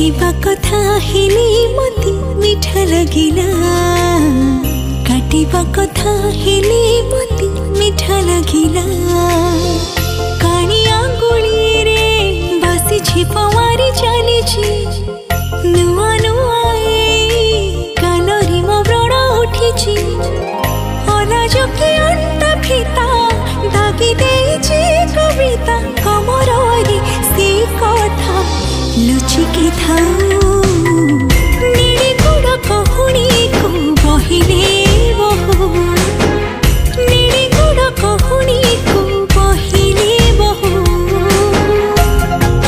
काटिबा कथा हेले मते मिठा लगिला काटिबा कथा हेले मते मिठा लगिला कानी आंगुली रे बासी छिपवारी चालीची नुआ नुआ कालरी मो व्रण उठीची अलाज के अंत फिता दागी देची कविता कमर रे से कथा लुचिकी थाऊ